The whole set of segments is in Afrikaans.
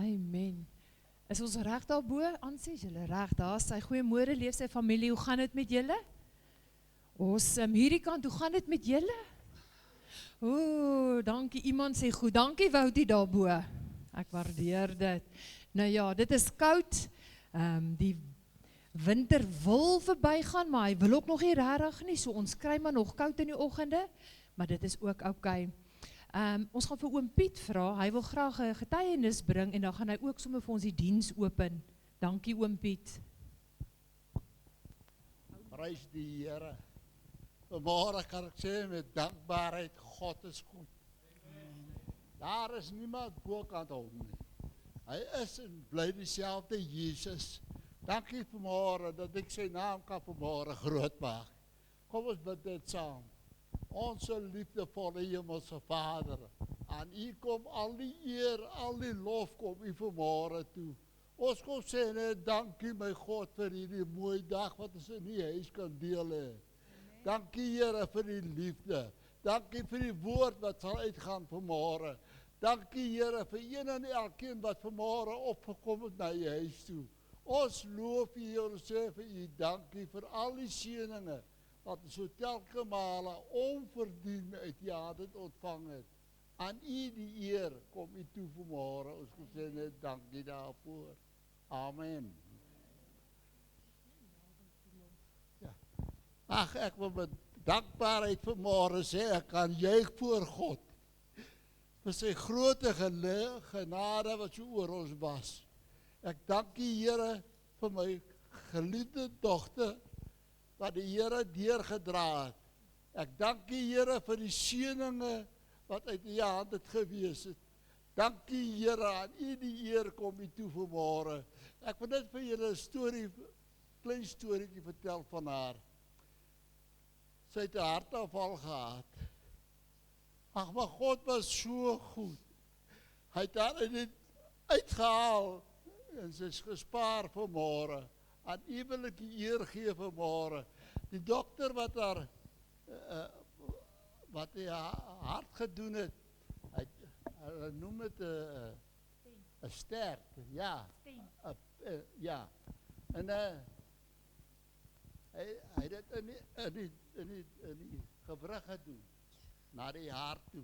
Amen. Is ons reg daarbo? Ansie, is julle reg daar? Sy goeiemôre, leef sy familie, hoe gaan dit met julle? Awesome, hierdie kant, hoe gaan dit met julle? Dankie, iemand sê goed, dankie Woutie daarbo. Ek waardeer dit. Nou ja, dit is koud, die winter wil verbygaan, maar hy wil ook nog nie regtig nie, so ons kry maar nog koud in die oggende, maar dit is ook oukei. Ons gaan vir oom Piet vra, hy wil graag 'n getuienis bring en dan gaan hy ook sommer vir ons die diens open. Dankie oom Piet. Prys die Here. Vanmôre kan ek sê met dankbaarheid, God is goed. Daar is niemand bokant hom nie. Hy is en bly dieselfde Jesus. Dankie vanmôre dat ek sy naam kan vanmôre groot maak. Kom ons bid dit saam. Onze liefdevolle Hemelse Vader, aan U kom al die eer, al die lof kom U vanmôre toe. Ons kom sê net dankie my God vir hierdie mooie dag wat ons in die huis kan deel hê. Dankie Here vir die liefde. Dankie vir die woord wat sal uitgaan vanmôre. Dankie Here vir een en elkeen wat vanmôre opgekom het na U huis toe. Ons loof U Here, ons sê vir U dankie vir al die seëninge wat ons so telke male onverdien uit U hand ontvang het. Aan U die eer kom U toe vanmôre. Ons sê net dankie daarvoor. Amen. Ja. Ag, ek wil met dankbaarheid vanmôre sê, ek kan juig voor God vir sy grote genade wat so oor ons was. Ek dank die Here vir my geliefde dogter wat die Here deurgedra het. Ek dank die Here vir die seëninge wat uit U hand het gewees het. Dankie Here, aan U die eer kom U toe vanmôre. Ek wil net vir julle 'n storie, klein storieetjie vertel van haar. Sy het 'n hartaanval gehad. Ag, maar God was so goed. Hy het haar uitgehaal en sy is gespaar vanmôre. Aan U wil ek die eer gee vanmôre. Die dokter wat haar wat hy hart gedoen het, hulle noem dit 'n ster, ja. Ja. En hy het dit in die gewrig gedoen, na die hart toe.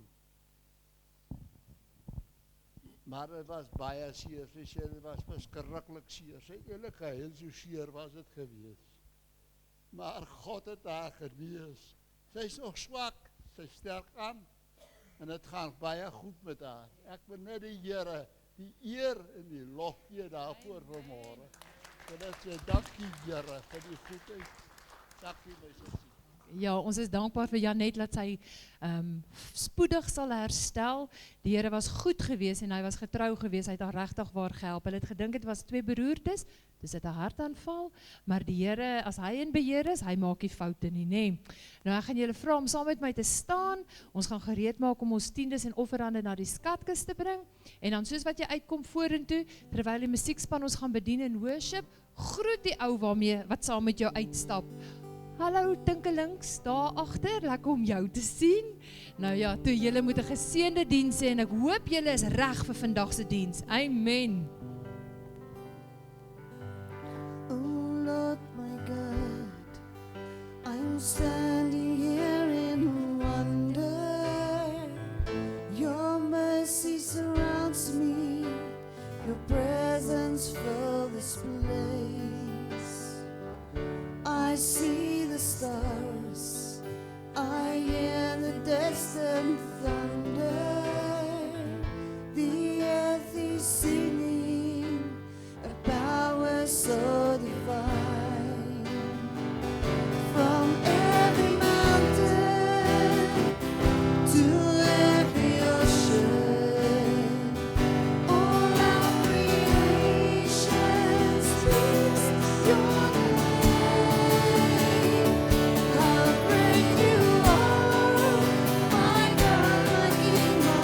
Maar het was baie seer, sy sê dit was verskriklik seer. Sy eintlik geheel so seer was dit gewees. Maar God het haar genees. Sy is nog swak, sy sterk aan en dit gaan baie goed met haar. Ek wil net die Here die eer en die lof gee daarvoor vanmôre. En dit sê dankie Here vir die goedheid. Dankie my sussie. Ja, ons is dankbaar vir Janet dat sy spoedig sal herstel. Die Here was goed geweest en hy was getrou geweest. Hy het haar regtig waar gehelp. Hulle het gedink dit was 2 beroertes, dis dit 'n hartaanval, maar die Here, as hy in beheer is, hy maak nie foute nie, nê. Nou ek gaan julle vra om saam met my te staan. Ons gaan gereed maak om ons tiendes en offerande na die skatkis te bring. En dan soos wat jy uitkom vorentoe, terwyl die musiekspan ons gaan bedien in worship, groet die ou wat saam met jou uitstap. Hallo tinkelings, daar agter, lekker om jou te sien. Nou ja, toe julle moet 'n geseënde diens hê en ek hoop julle is reg vir vandag se diens. Amen. Oh Lord my God, I'm standing here in wonder. Your mercy surrounds me, your presence fills this place. I see the stars, I hear the distant thunder. The earth is singing a power so divine. From every mountain to every ocean, all our creation speaks your how great you are, my God, in my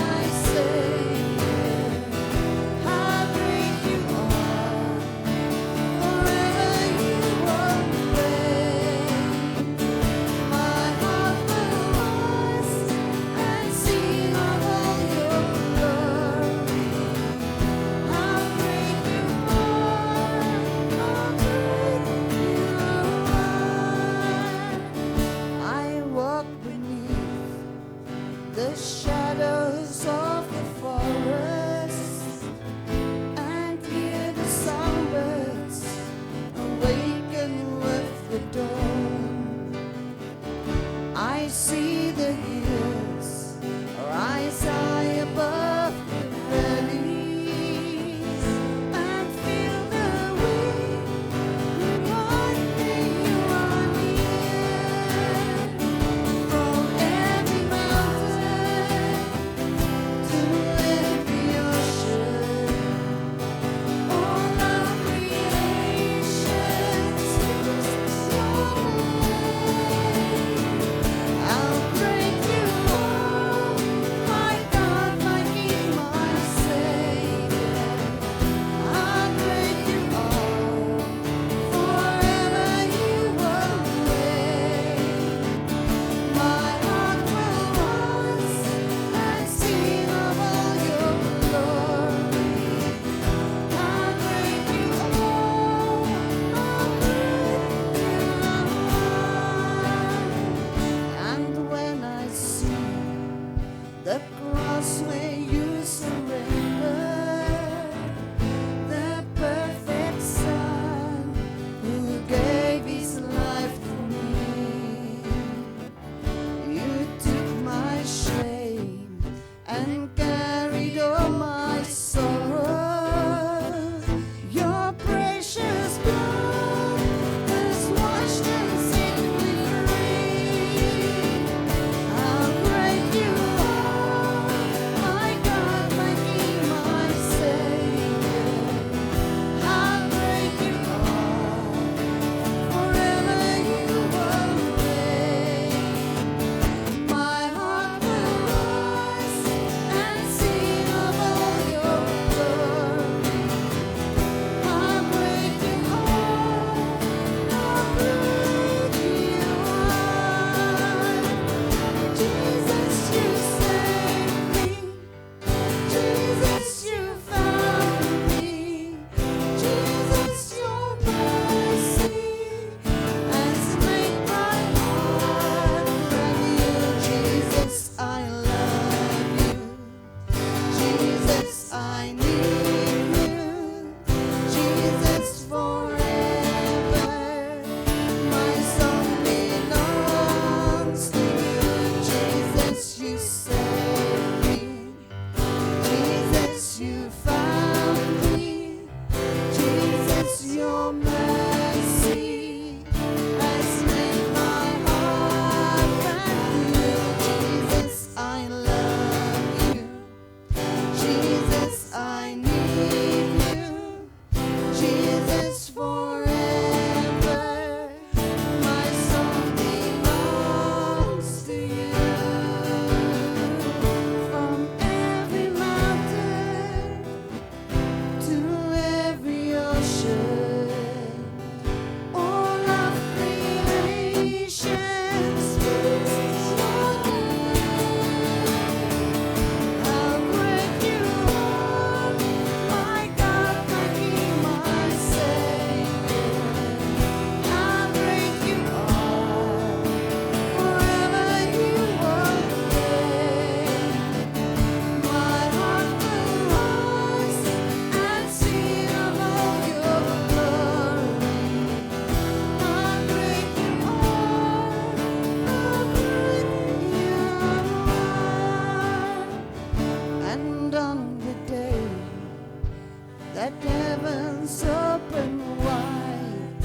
let heavens open wide,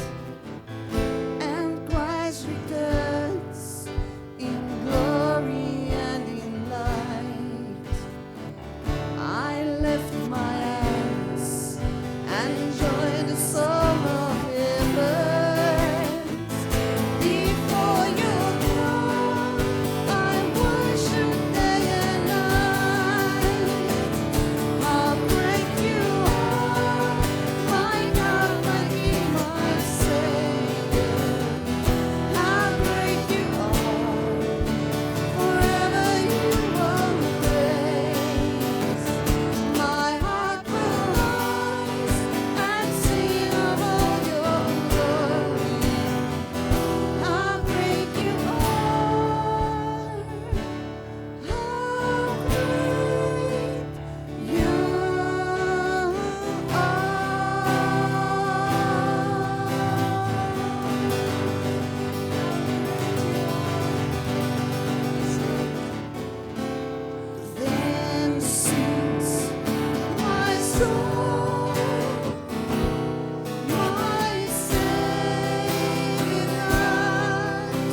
and Christ returns in glory and in light. I lift my hands and join the song of heaven. Before your throne, I worship day and night. How great you are, my God, my King, my Savior. How great you are, forever you will praise. My heart will rise and sing of all your glory. How great you are, how great you are. Then sings my soul, my Savior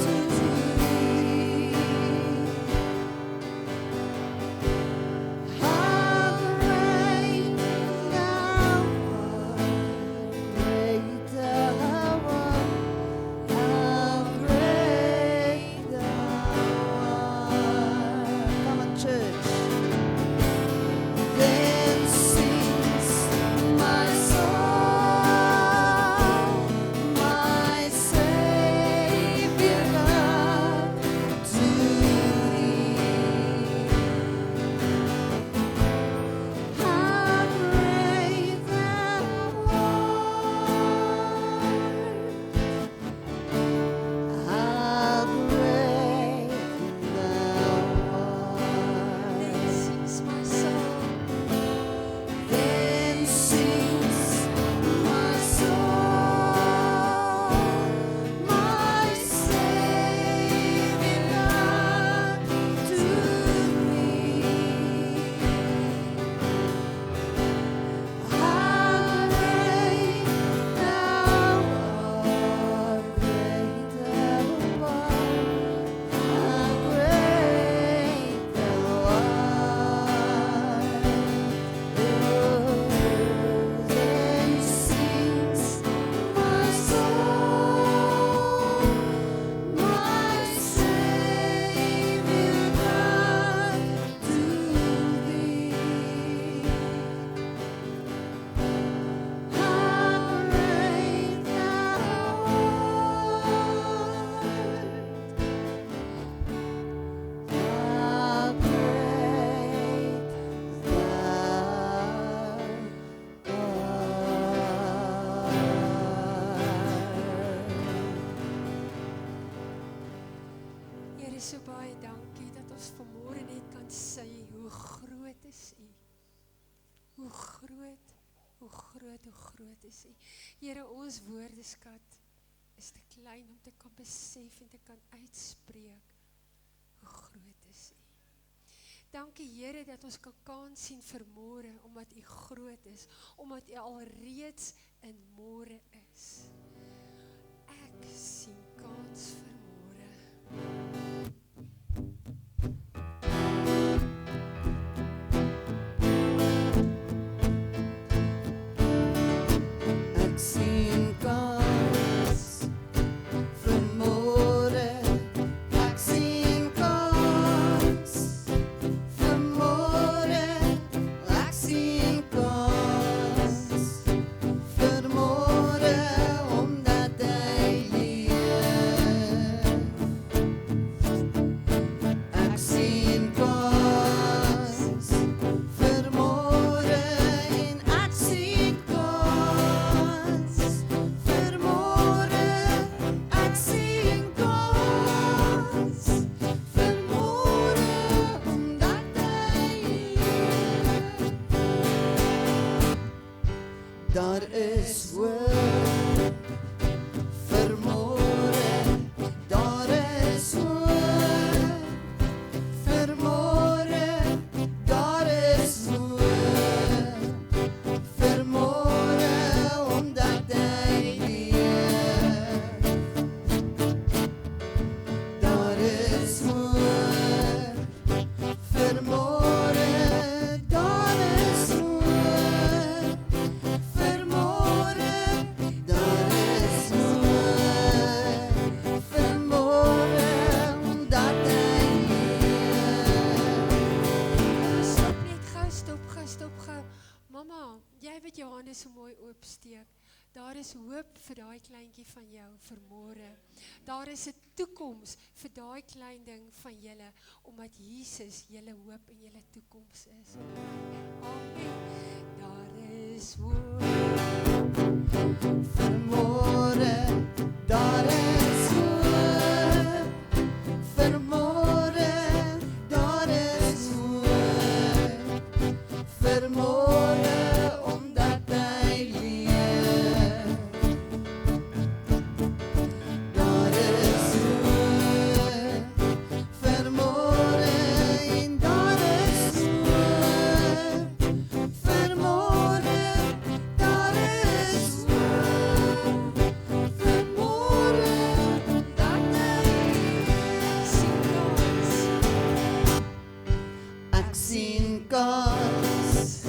to thee. How great thou art, great thou art, how great thou art. Come on, church. Then sings my soul, my Savior God to thee. How great thou art, how great thou art. Then sings my soul. Then sings my soul, my Savior God to thee. How great thou art, great thou art, how great thou art. Then sings my soul, my Savior God to thee. How great thou art, how great thou art. Here is so baie dankie dat ons vanmôre net kan sê hoe groot is U. Hoe groot, hoe groot, hoe groot is U. Here, ons woordeskat is te klein om te kan besef en te kan uitspreek hoe groot is U. Dankie Here dat ons kan kans sien vir môre omdat U groot is, omdat U alreeds in môre is. Ek sien kans vir môre. Ek sien kans vir môre. Ek sien kans vir môre. Ek sien kans vir môre omdat hy leef. Ek sien kans vir môre en ek sien kans vir môre. Ek sien kans vir môre omdat hy leef. Daar is hoop vir môre. Daar is hoop vir môre. Daar is hoop vir môre. gou. Mamma, jy wat jou hande so mooi oopsteek. Daar is hoop vir daai kleintjie van jou vir môre. Daar is 'n toekoms vir daai klein ding van julle, omdat Jesus julle hoop en julle toekoms is. Amen. Daar is hoop vir môre, daar is hoop vir môre, daar is hoop vir môre, omdat hy leef. Daar is hoop vir môre en daar is hoop vir môre, daar is hoop vir môre, omdat hy sien kans. Ek sien kans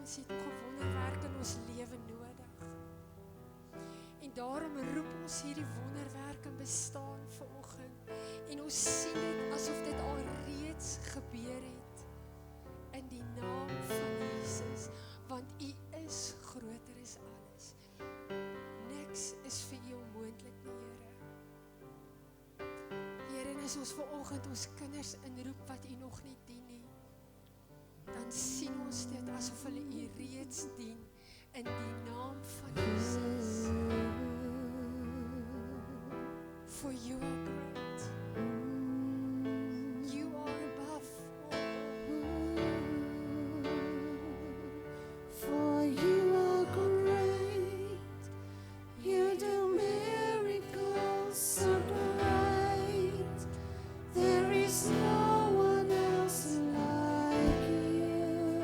ons het nog 'n wonderwerk in ons lewe nodig. En daarom roep ons hierdie wonderwerk in bestaan vanoggend. En ons sien dit asof dit al reeds gebeur het. In die naam van Jesus, want U is groter as alles. Niks is vir U onmoontlik nie, Here. Here, en as ons vanoggend ons kinders inroep wat U nog nie dien nie, dan sien ons dit asof hulle U reeds dien in die naam van Jesus. For you are great. You are above all. For you are great, you do miracles so great. There is no one else like you.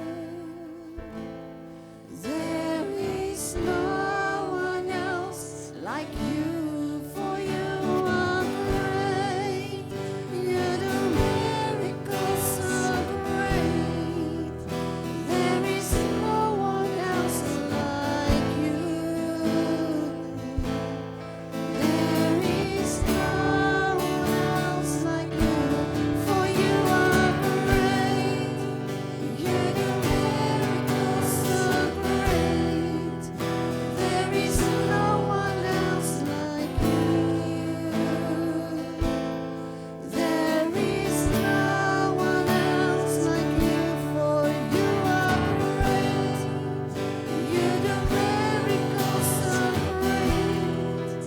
There is no one else like you. For you are great, you do miracles so great. There is no one else like you. There is no one else like you. For you are great, you do miracles so great. There is no one else like you. There is no one else like you. For you are great, you do miracles so great.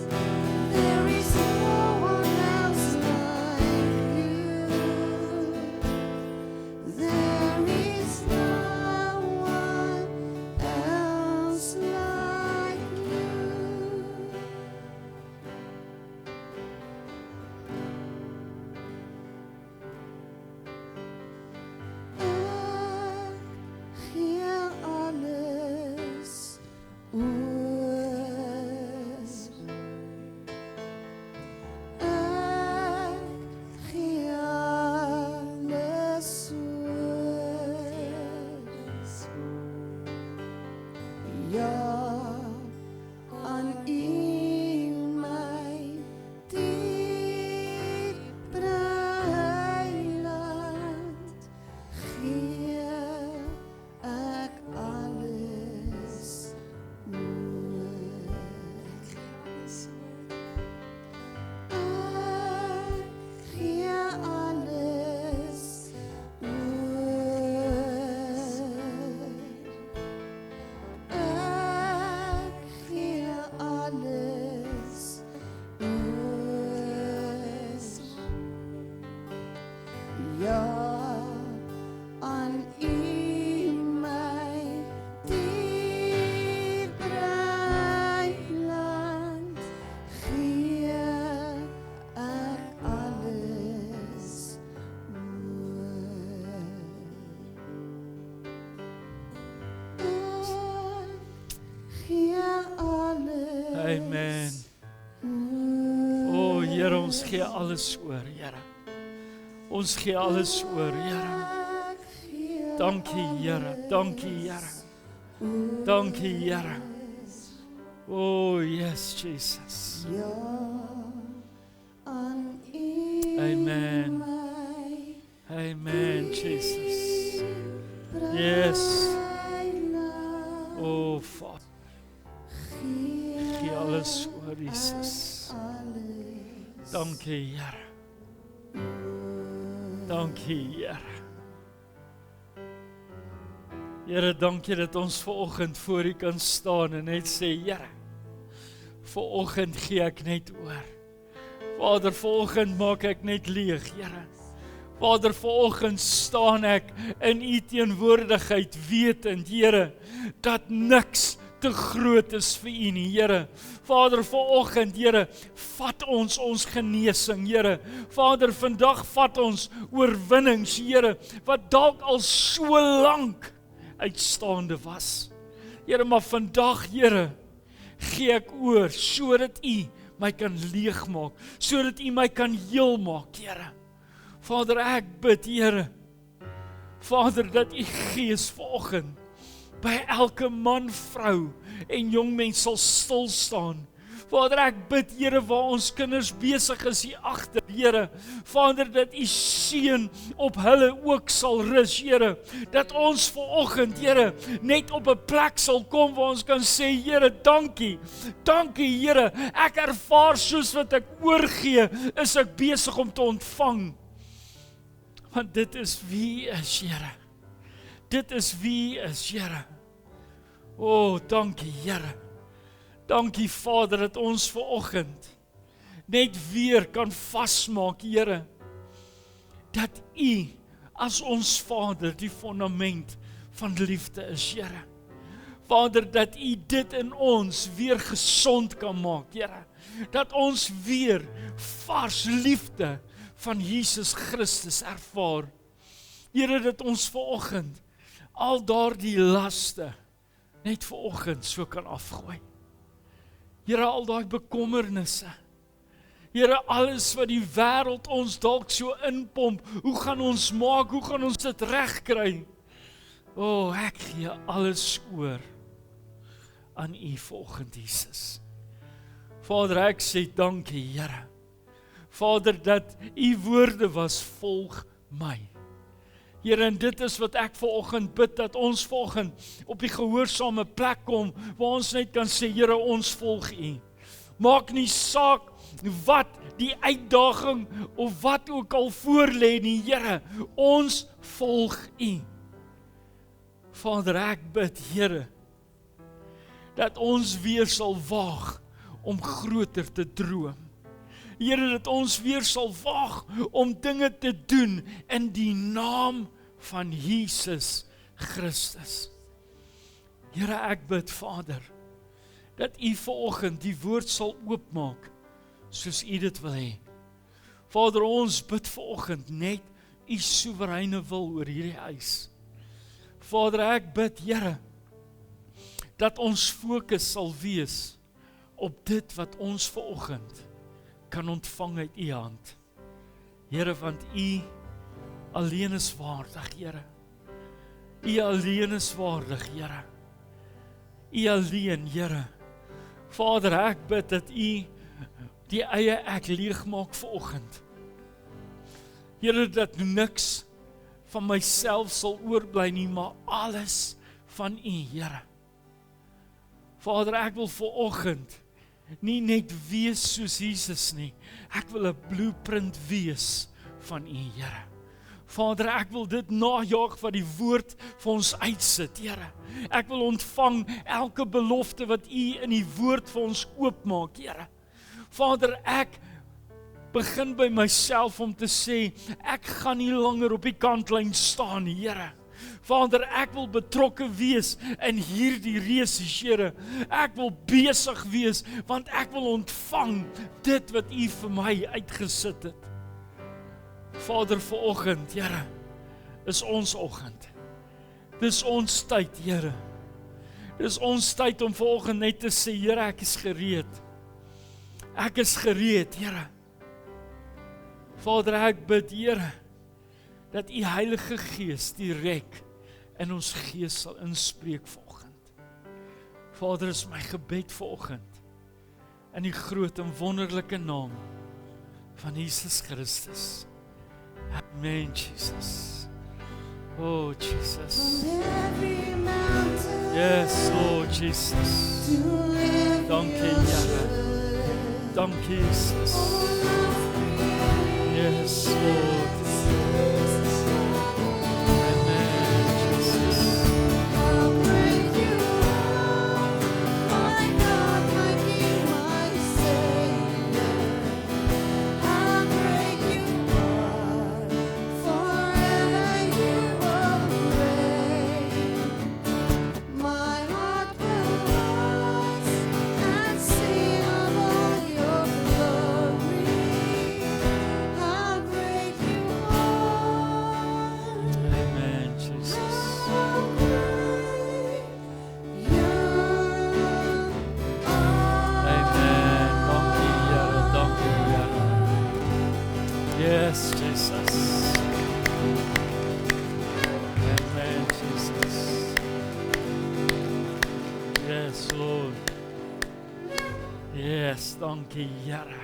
There is no one else like you. There is no one else like you. Ik gee alles oor. Ik gee alles oor. Ja, aan U my dierbare heiland gee ek alles oor. Alles oor. Ek gee alles oor. Ek gee alles oor. Ja, aan U my dierbare heiland gee ek alles oor. Ek gee alles Amen. oor. O Here, ons gee alles oor, Here. Ons gee alles oor, Here. Ek gee Dankie, Here. Dankie, Here. Dankie, Here. O yes, Jesus. ja aan U Amen. my Amen, Jesus. Yes. heiland O Vader, gee gee alles oor, Jesus. alles Dankie, Here. Dankie, Here. Here, dankie dat ons vanoggend voor U kan staan en net sê, Here, vanoggend gee ek net oor. Vader, vanoggend maak ek net leeg, Here. Vader, vanoggend staan ek in U teenwoordigheid wetend, Here, dat niks te groot is vir U nie, Here. Vader, vanoggend, Here, vat ons genesing, Here. Vader, vandag vat ons oorwinnings, Here, wat dalk al so lank uitstaande was. Here, maar vandag, Here, gee ek oor, sodat U my kan leegmaak, sodat U my kan heel maak, Here. Vader, ek bid, Here, Vader, dat U Gees vanoggend by elke man, vrou en jong mens sal stil staan. Vader, ek bid, Here, waar ons kinders besig is hier agter, Here, Vader, dat U seën op hulle ook sal rus, Here, dat ons vanoggend, Here, net op 'n plek sal kom waar ons kan sê, Here, dankie, Here, ek ervaar soos wat ek oorgee, is ek besig om te ontvang, want dit is wie U is, Here, dit is wie U is, Here. O, dankie, Here. Dankie, Vader, dat ons vanoggend net weer kan vasmaak, Here, dat U as ons Vader die fondament van liefde is, Here. Vader, dat U dit in ons weer gesond kan maak, Here. Dat ons weer vars liefde van Jesus Christus ervaar. Here, dat ons vanoggend al daardie laste net vanoggend so kan afgooi. Here, al daai bekommernisse. Here, alles wat die wêreld ons dalk so inpomp, hoe gaan ons maak, hoe gaan ons dit regkry? O, ek gee alles oor aan U vanoggend, Jesus. Vader, ek sê dankie, Here. Vader, dat U woorde was, volg my. Here, en dit is wat ek vanoggend bid, dat ons vanoggend op die gehoorsame plek kom, waar ons net kan sê, Here, ons volg U. Maak nie saak wat die uitdaging of wat ook al voor lê nie, Here, ons volg U. Vader, ek bid, Here, dat ons weer sal waag om groter te droom. Here, dat ons weer sal waag om dinge te doen in die naam van Jesus Christus. Here, ek bid, Vader, dat U vanoggend die woord sal oopmaak soos U dit wil hê. Vader, ons bid vanoggend net U soewereine wil oor hierdie huis. Vader, ek bid, Here, dat ons fokus sal wees op dit wat ons vanoggend kan ontvang uit U hand. Here, want U alleen is waardig, Here. U alleen is waardig, Here. U alleen, Here. Vader, ek bid dat U die eie ek leegmaak vanoggend. Here, dat niks van myself sal oorbly nie, maar alles van U, Here. Vader, ek wil vanoggend nie net wees soos Jesus nie. Ek wil 'n blueprint wees van U, Here. Vader, ek wil dit najaag wat die woord vir ons uitsit, Here. Ek wil ontvang elke belofte wat U in die woord vir ons oopmaak, Here. Vader, ek begin by myself om te sê, ek gaan nie langer op die kantlyn staan, Here. Vader, ek wil betrokke wees in hierdie reis, Here. Ek wil besig wees, want ek wil ontvang dit wat U vir my uitgesit het. Vader, vanoggend, Here, is ons oggend. Dis ons tyd, Here. Dis ons tyd om vanoggend net te sê, Here, ek is gereed. Ek is gereed, Here. Vader, ek bid, Here, dat U Heilige Gees direk in ons gees sal inspreek vanoggend. Vader, is my gebed vanoggend in die groot en wonderlike naam van Jesus Christus. Amen, Jesus. Oh, Jesus. Yes, Lord Jesus. Dankie, Here. Dankie, Jesus. Yes, Lord. Yes, Lord. Yes, dankie Here.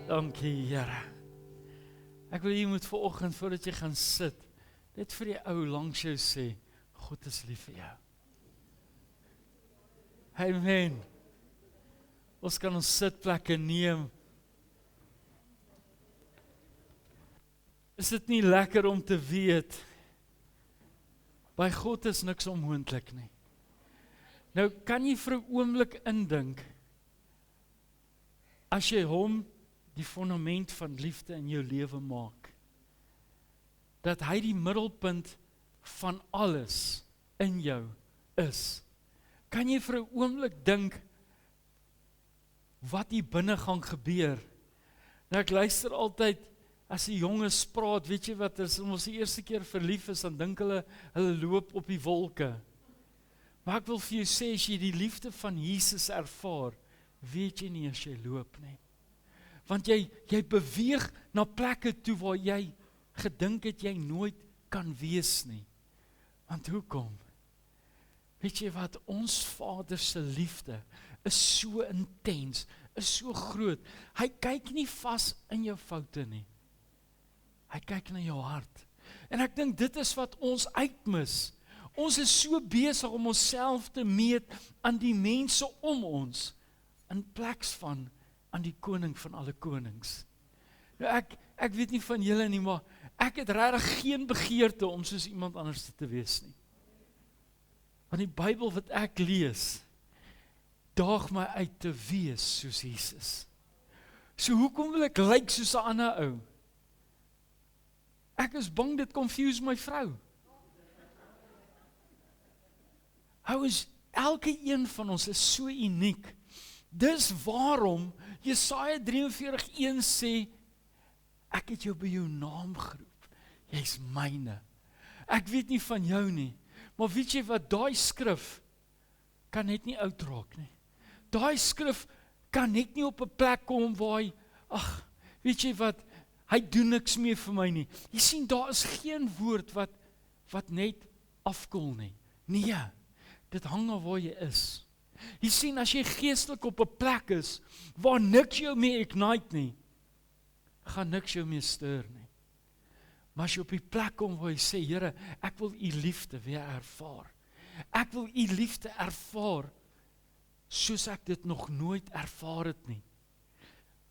Dankie Here. Ek wil jy moet vanoggend voordat jy gaan sit, net vir die ou langs jou sê, God is lief vir jou. Amen. Ons kan ons sitplekke neem. Is dit nie lekker om te weet, by God is niks onmoontlik nie. Nou kan jy vir 'n oomblik indink, as jy hom die fondament van liefde in jou lewe maak, dat hy die middelpunt van alles in jou is. Kan jy vir 'n oomblik dink, wat hier binne gaan gebeur? Nou ek luister altyd, as die jonges praat, weet jy wat, as ons die eerste keer verlief is, dan dink hulle loop op die wolke. Maar ek wil vir jou sê, as jy die liefde van Jesus ervaar, weet jy nie as jy loop nie. Want jy beweeg na plekke toe waar jy gedink het jy nooit kan wees nie. Want hoekom? Weet jy wat, ons Vader se liefde is so intens, is so groot. Hy kyk nie vas in jou foute nie. Hy kyk na jou hart. En ek dink dit is wat ons uitmis. Ons is so besig om onsself te meet aan die mense om ons, in plaas van aan die koning van alle konings. Nou ek weet nie van julle nie, maar ek het regtig geen begeerte om soos iemand anders te wees nie. Want die Bybel wat ek lees, daag my uit te wees soos Jesus. So hoekom wil ek lyk soos 'n ander ou? Ek is bang dit confuse my vrou. Elke een van ons is so uniek. Dis waarom Jesaja 43:1 sê, ek het jou by jou naam geroep. Jy's myne. Ek weet nie van jou nie, maar weet jy wat, daai skrif kan net nie oud raak nie. Daai skrif kan net nie op 'n plek kom waar hy, weet jy wat, hy doen niks meer vir my nie. Jy sien, daar is geen woord wat net afkoel nie. Nee, dit hang af waar jy is. Jy sien, as jy geestelik op 'n plek is, waar niks jou meer ignite nie, gaan niks jou meer stuur nie. Maar as jy op die plek kom waar jy sê, Here, ek wil u liefde weer ervaar. Ek wil u liefde ervaar, soos ek dit nog nooit ervaar het nie.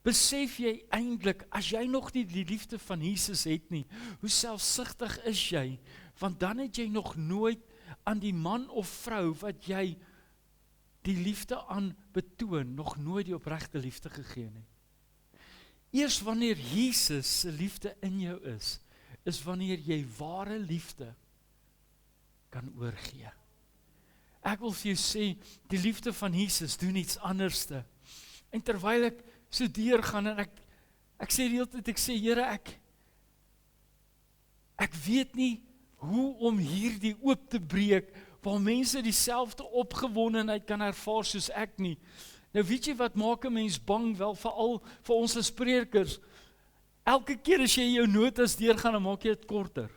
Besef jy eintlik, as jy nog nie die liefde van Jesus het nie, hoe selfsugtig is jy, want dan het jy nog nooit aan die man of vrou wat jy die liefde aan betoon, nog nooit die opregte liefde gegee nie. Eers wanneer Jesus se liefde in jou is wanneer jy ware liefde kan oorgee. Ek wil vir jou sê, die liefde van Jesus doen iets anderste. En terwyl ek so deurgaan en ek sê die hele tyd, ek sê, Here, ek weet nie hoe om hierdie oop te breek, waar mense dieselfde opgewondenheid kan ervaar soos ek nie. Nou weet jy wat maak 'n mens bang, wel veral vir ons as predikers? Elke keer as jy jou notas deurgaan, dan maak jy dit korter.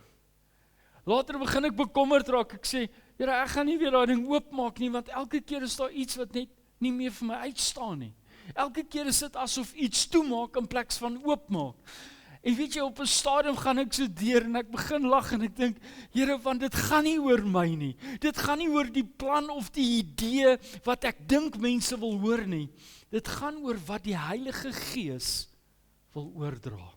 Later begin ek bekommerd raak, ek sê, Here, ek gaan nie weer daai ding oopmaak nie, want elke keer is daar iets wat net nie meer vir my uitstaan nie. Elke keer is dit asof iets toemaak in plaas van oopmaak. En weet jy, op 'n stadium gaan ek so deur en ek begin lag en ek dink, Here, want dit gaan nie oor my nie. Dit gaan nie oor die plan of die idee wat ek dink mense wil hoor nie. Dit gaan oor wat die Heilige Gees wil oordra.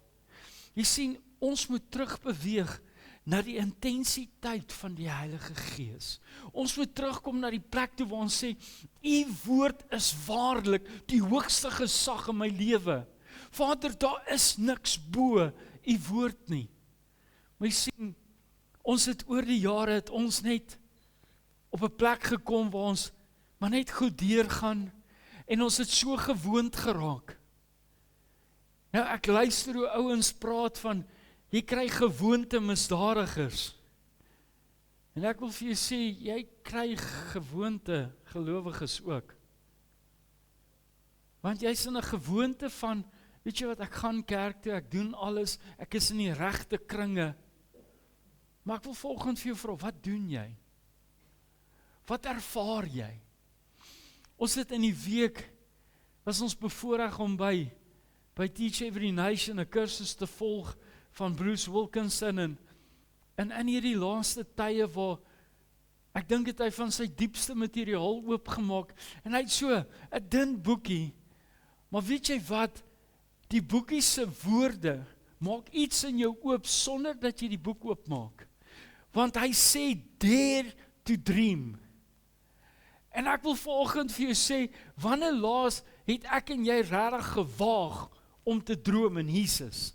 Jy sien, ons moet terugbeweeg na die intensiteit van die Heilige Gees. Ons moet terugkom na die plek toe waar ons sê, u woord is waarlik die hoogste gesag in my lewe. Vader, daar is niks bo u woord nie. Maar jy sien, ons het oor die jare, het ons net op 'n plek gekom waar ons maar net goed deurgaan en ons het so gewoond geraak. Nou ek luister hoe ouens praat van, jy kry gewoonte misdadigers. En ek wil vir jou sê, jy kry gewoonte gelowiges ook. Want jy's in 'n gewoonte van, weet jy wat, ek gaan kerk toe, ek doen alles, ek is in die regte kringe. Maar ek wil volgende vir jou vra, wat doen jy? Wat ervaar jy? Ons het in die week, was ons bevoorreg om by Teach Every Nation 'n kursus te volg van Bruce Wilkinson en in hierdie laaste tye waar ek dink het hy van sy diepste materiaal oopgemaak en hy het so 'n dun boekie, maar weet jy wat, die boekie se woorde maak iets in jou oop sonder dat jy die boek oopmaak. Want hy sê, dare to dream. En ek wil vanoggend vir jou sê, wanneer laas het ek en jy regtig gewaag om te droom in Jesus?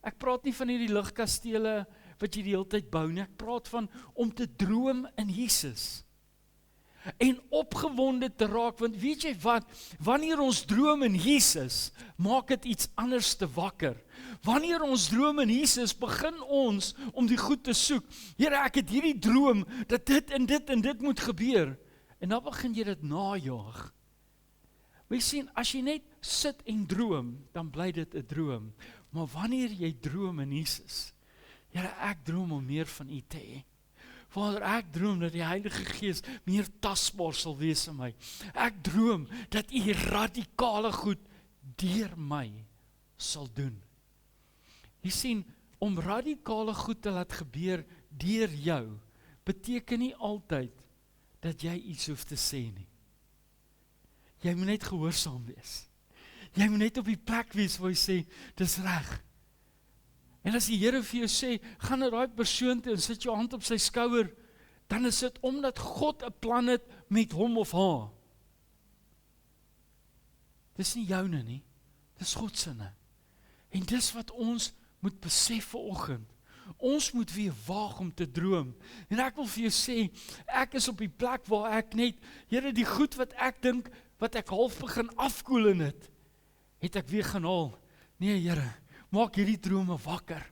Ek praat nie van hierdie ligkastele wat jy die hele tyd bou nie, ek praat van om te droom in Jesus. En opgewonde te raak, want weet jy wat, wanneer ons droom in Jesus, maak dit iets anders te wakker. Wanneer ons droom in Jesus, begin ons om die goed te soek. Here, ek het hierdie droom, dat dit en dit en dit moet gebeur. En dan begin jy dit najaag. Maar jy sien, as jy net sit en droom, dan bly dit 'n droom. Maar wanneer jy droom in Jesus, Here, ek droom om meer van U te hê. Vader, ek droom dat die Heilige Gees meer tasbaar sal wees in my. Ek droom dat U radikale goed deur my sal doen. Jy sien, om radikale goed te laat gebeur deur jou, beteken nie altyd dat jy iets hoef te sê nie. Jy moet net gehoorsaam wees. Jy moet net op die plek wees waar jy sê, dis reg. En as die Here vir jou sê, gaan na daai persoon toe en sit jou hand op sy skouer, dan is dit omdat God 'n plan het met hom of haar. Dis nie joune nie, dis God se. En dis wat ons moet besef vanoggend. Ons moet weer waag om te droom. En ek wil vir jou sê, ek is op die plek waar ek net, Here, die goed wat ek dink, wat ek half begin afkoel in het ek weer gaan haal. Nee, Here, maak hierdie drome wakker.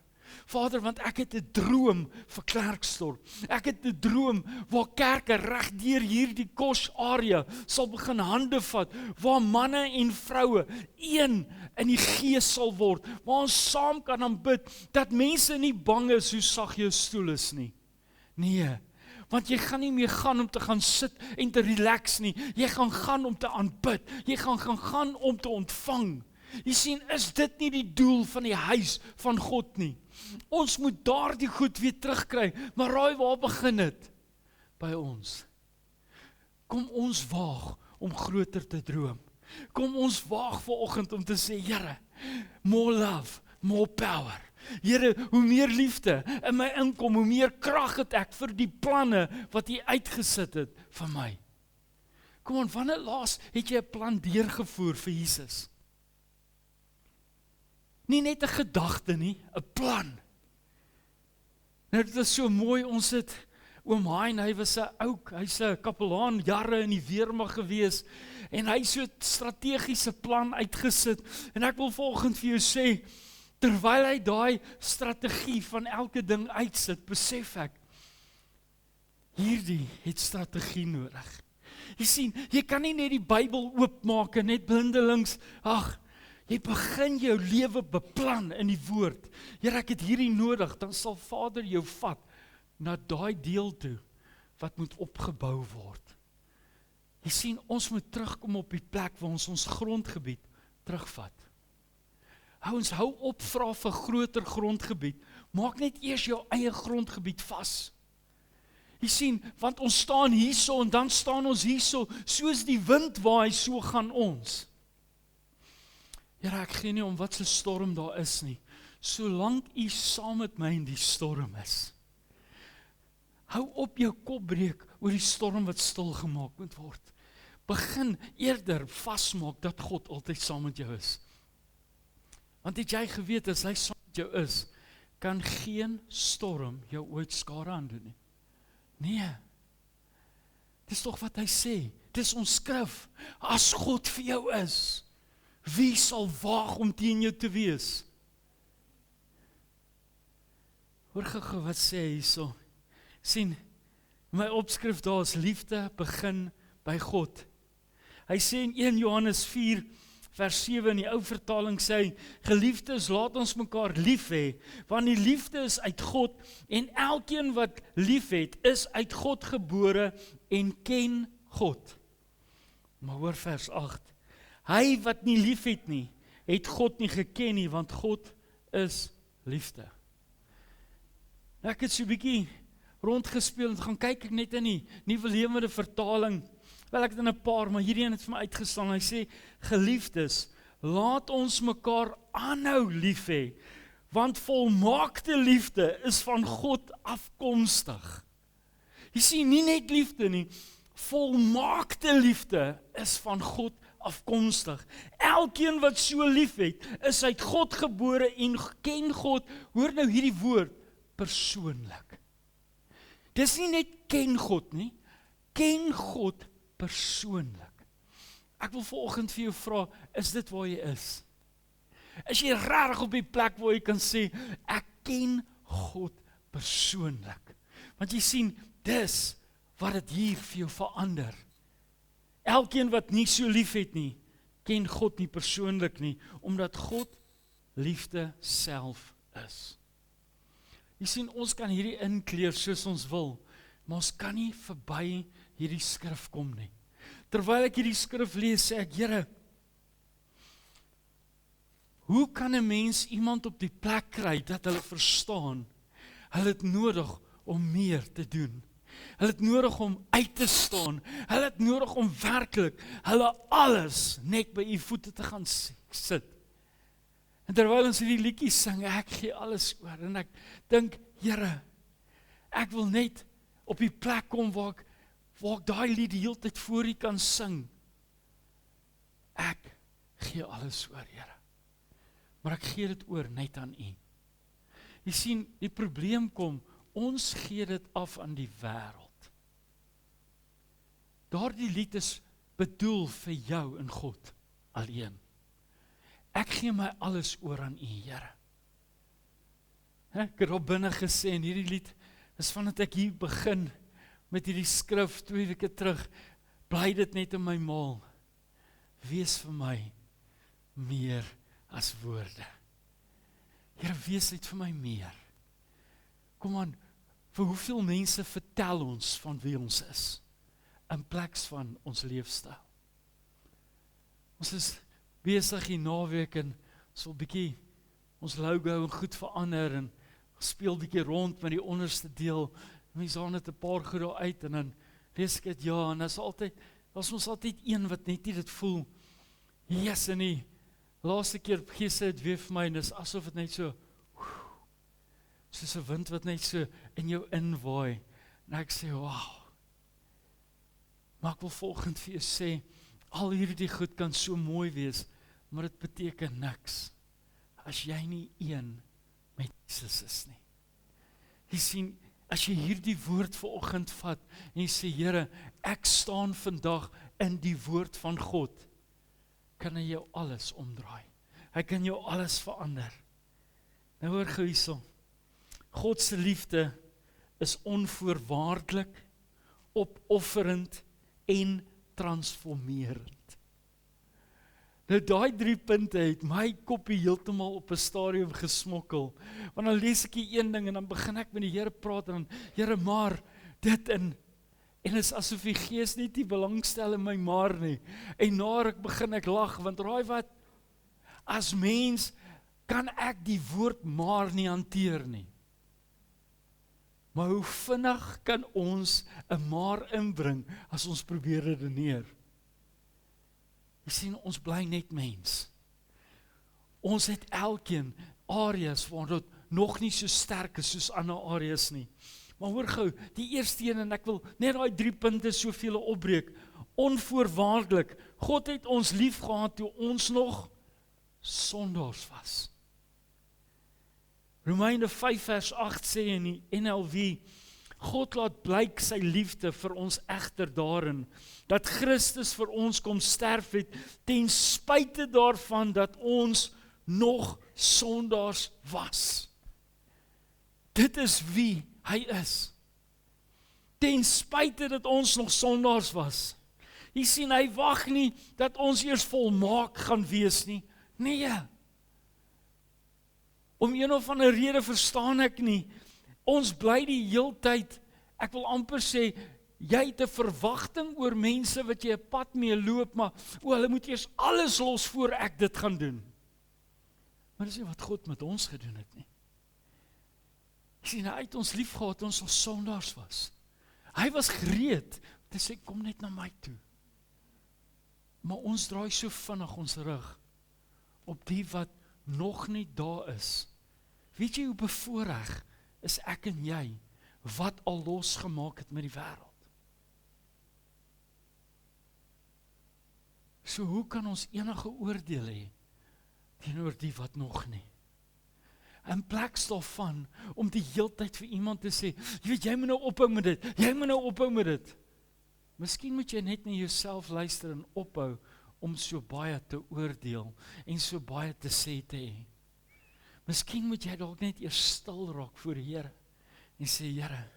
Vader, want ek het 'n droom vir Klerksdorp. Ek het 'n droom waar kerke reg deur hierdie Kos area sal begin hande vat, waar manne en vroue een in die gees sal word, waar ons saam kan aanbid, dat mense nie bang is hoe sag jou stoel is nie. Nee, want jy gaan nie meer gaan om te gaan sit en te relax nie. Jy gaan om te aanbid. Jy gaan om te ontvang. Jy sien, is dit nie die doel van die huis van God nie? Ons moet daardie goed weer terugkry, maar raai waar begin dit? By ons. Kom ons waag om groter te droom. Kom ons waag vanoggend om te sê, Here, more love, more power. Here, hoe meer liefde in my inkom, hoe meer krag het ek vir die planne wat U uitgesit het vir my. Kom aan, wanneer laas het jy 'n plan deurgevoer vir Jesus? Nie net 'n gedagte nie, 'n plan. Nou dit is so mooi, ons het oom Hein, hy was 'n ouk, hy's 'n kapelaan jare in die weermag gewees en hy het so 'n strategiese plan uitgesit en ek wil vanoggend vir jou sê, terwyl hy daai strategie van elke ding uitsit, besef ek, hierdie het strategie nodig. Jy sien, jy kan nie net die Bybel oopmaak en net blindelings, jy begin jou lewe beplan in die woord. Here, ek het hierdie nodig, dan sal Vader jou vat na daai deel toe wat moet opgebou word. Jy sien, ons moet terugkom op die plek waar ons grondgebied terugvat. Ons hou op vra vir groter grondgebied. Maak net eers jou eie grondgebied vas. Jy sien, want ons staan hierso en dan staan ons hierso, soos die wind waai, so gaan ons. Here, ek gee nie om wat se storm daar is nie, solank U saam met my in die storm is. Hou op jou kop breek oor die storm wat stilgemaak moet word. Begin eerder vasmaak dat God altyd saam met jou is. Want het jy geweet, as hy saam met jou is, kan geen storm jou ooit skade aandoen nie. Nee, dis tog wat hy sê, dis ons skrif, as God vir jou is, wie sal waag om teen jou te wees? Hoor gou wat sê hy hierso. Sien, my opskrif daar is liefde begin by God. Hy sê in 1 Johannes 4 vers 7 in die ou vertaling sê hy, geliefdes, laat ons mekaar lief hê, want die liefde is uit God en elkeen wat lief het, is uit God gebore en ken God. Maar hoor vers 8. Hy wat nie lief het nie, het God nie geken nie, want God is liefde. Nou ek het so 'n bietjie rondgespeel en gaan kyk ek net in die Nuwe Lewende Vertaling. Wel ek het in 'n paar, maar hierdie een het vir my uitgestaan. Hy sê, geliefdes, laat ons mekaar aanhou lief hê, want volmaakte liefde is van God afkomstig. Jy sien, nie net liefde nie, volmaakte liefde is van God afkomstig. Elkeen wat so lief het, is uit God gebore en ken God, hoor nou hierdie woord, persoonlik. Dis nie net ken God nie, ken God persoonlik. Ek wil vanoggend vir jou vra, is dit waar jy is? Is jy regtig op die plek waar jy kan sê, ek ken God persoonlik? Want jy sien, dis wat dit hier vir jou verander. Elkeen wat nie so lief het nie, ken God nie persoonlik nie, omdat God liefde self is. Jy sien, ons kan hierdie inkleer soos ons wil, maar ons kan nie verby hierdie skrif kom nie. Terwyl ek hierdie skrif lees, sê ek, Here, hoe kan 'n mens iemand op die plek kry dat hulle verstaan, hulle het nodig om meer te doen. Hulle het nodig om uit te staan. Hulle het nodig om werklik hulle alles net by u voete te gaan sit. En terwyl ons hierdie liedjie sing, ek gee alles oor en ek dink, Here, ek wil net op die plek kom waar ek daai lied die hele tyd voor u kan sing. Ek gee alles oor, Here. Maar ek gee dit oor net aan u. Jy sien, die probleem kom, ons gee dit af aan die wêreld. Daardie lied is bedoel vir jou en God alleen. Ek gee my alles oor aan u, Here. Ek het op binne gesê, en hierdie lied is vandat ek hier begin met hierdie skrif 2 weke terug, bly dit net in my maal. Wees vir my meer as woorde. Here, wees net vir my meer. Kom aan, vir hoeveel mense vertel ons van wie ons is, in plaas van ons leefstyl. Ons is besig hier naweek en ons wil bietjie ons logo en goed verander en speel bietjie rond met die onderste deel. Mense haal net 'n paar goed daar uit en dan lees ek dit, ja, en daar's ons altyd een wat net nie dit voel. Yes, en die laaste keer gee sy dit weer vir my en dis asof dit net so soos 'n wind wat net so in jou inwaai. En ek sê, wow. Maar ek wil volgend vir jou sê, al hierdie goed kan so mooi wees, maar dit beteken niks as jy nie een met Jesus is nie. Jy sien, as jy hierdie woord vanoggend vat en jy sê, Here, ek staan vandag in die woord van God, kan hy jou alles omdraai. Hy kan jou alles verander. Nou hoor gou hierso. God se liefde is onvoorwaardelik, opofferend en transformerend. Nou daai 3 punte het my koppie heeltemal op 'n stadium gesmokkel. Want dan lees ek hier een ding en dan begin ek met die Here praat en dan, Here, maar dit en is asof die Gees net nie belangstel in my maar nie. En na ek begin ek lag, want raai wat? As mens kan ek die woord maar nie hanteer nie. Maar hoe vinnig kan ons 'n maar inbring as ons probeer redeneer? Jy sien, ons bly net mens. Ons het elkeen areas waar dit nog nie so sterk is soos ander areas nie. Maar hoor gou, die eerste een, en ek wil net daai 3 punte soveel opbreek. Onvoorwaardelik. God het ons lief gehad toe ons nog sondaars was. Romeine 5 vers 8 sê in die NLV, God laat blyk sy liefde vir ons egter daarin, dat Christus vir ons kom sterf het, ten spyte daarvan dat ons nog sondaars was. Dit is wie hy is. Ten spyte dat ons nog sondaars was. Jy sien, hy wag nie dat ons eers volmaak gaan wees nie. Nee. Om een of ander rede verstaan ek nie. Ons bly die heeltyd, ek wil amper sê, Jy het 'n verwagting oor mense wat jy 'n pad mee loop, maar hulle moet eers alles los voor ek dit gaan doen. Maar dis nie wat God met ons gedoen het nie. Jy sien, hy het ons lief gehad, ons al sondaars was. Hy was gereed om te sê, kom net na my toe. Maar ons draai so vinnig ons rug op die wat nog nie daar is. Weet jy hoe bevoorreg is ek en jy, wat al losgemaak het met die wêreld? So hoe kan ons enige oordeel hê teenoor die wat nog nie? In plaas daarvan om die heeltyd vir iemand te sê, jy weet, jy moet nou ophou met dit, jy moet nou ophou met dit. Miskien moet jy net na jouself luister en ophou om so baie te oordeel en so baie te sê te hê. Miskien moet jy dalk net eers stil raak voor die Here en sê, Here,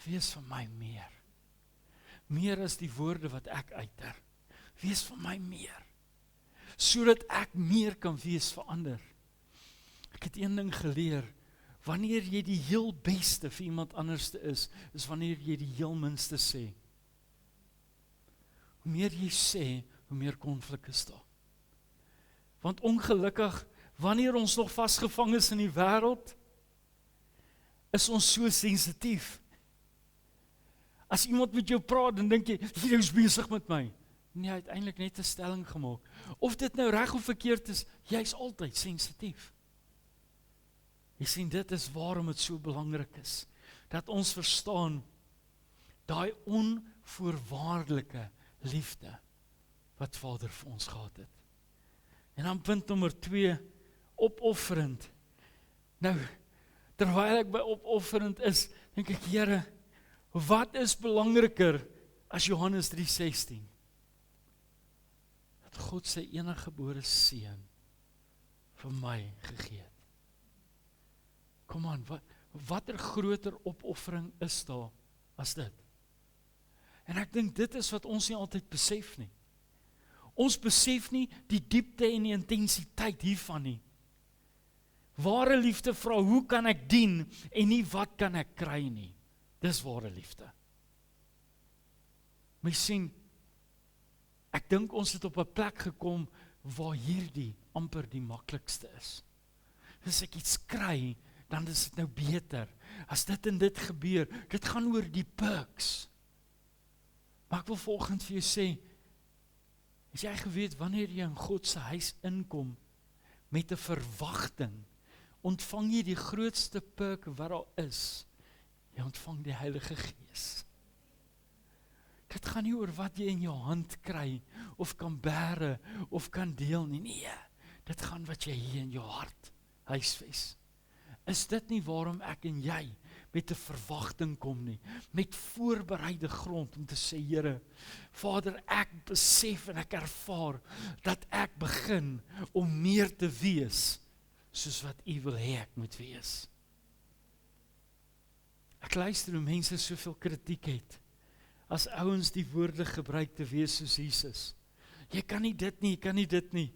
wees vir my meer. Meer as die woorde wat ek uiter. Wees vir my meer. Sodat ek meer kan wees vir ander. Ek het een ding geleer, wanneer jy die heel beste vir iemand anders is wanneer jy die heel minste sê. Hoe meer jy sê, hoe meer konflik is daar. Want ongelukkig, wanneer ons nog vasgevang is in die wêreld, is ons so sensitief. As iemand met jou praat, dan dink jy, jy is besig met my. Nee, hy het eintlik net 'n stelling gemaak. Of dit nou reg of verkeerd is, jy is altyd sensitief. Jy sien, dit is waarom dit so belangrik is, dat ons verstaan, daai onvoorwaardelike liefde, wat Vader vir ons gehad het. En dan punt nommer 2, opofferend. Nou, terwyl ek by opofferend is, dink ek, Here, wat is belangriker as Johannes 3:16? Dat God sy eniggebore seun vir my gegee het. Kom aan, watter groter opoffering is daar as dit? En ek dink dit is wat ons nie altyd besef nie. Ons besef nie die diepte en die intensiteit hiervan nie. Ware liefde vra, hoe kan ek dien en nie wat kan ek kry nie. Dis ware liefde. Maar jy sien, ek dink ons het op 'n plek gekom waar hierdie amper die maklikste is. As ek iets kry, dan is dit nou beter. As dit en dit gebeur, dit gaan oor die perks. Maar ek wil vanoggend vir jou sê, as jy geweet, wanneer jy in God se huis inkom, met 'n verwagting, ontvang jy die grootste perk wat daar is. Jy ontvang die Heilige Gees. Dit gaan nie oor wat jy in jou hand kry, of kan bære, of kan deel nie. Nee, dit gaan wat jy hier in jou hart huisves. Is dit nie waarom ek en jy met 'n verwagting kom nie, met voorbereide grond om te sê, Here, Vader, ek besef en ek ervaar dat ek begin om meer te wees, soos wat U wil hê ek moet wees. Ek luister hoe mense soveel kritiek het, as ouens die woorde gebruik te wees soos Jesus. Jy kan nie dit nie, jy kan nie dit nie.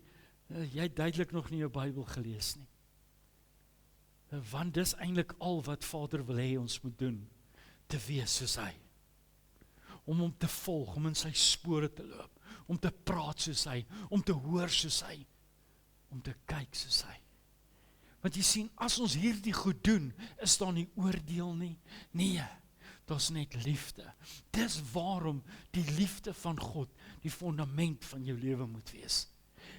Jy het duidelik nog nie jou Bybel gelees nie. Want dis eintlik al wat Vader wil hê ons moet doen, te wees soos hy. Om hom te volg, om in sy spore te loop, om te praat soos hy, om te hoor soos hy, om te kyk soos hy. Want jy sien, as ons hierdie goed doen, is daar nie oordeel nie. Nee, daar's net liefde. Dis waarom die liefde van God die fundament van jou lewe moet wees.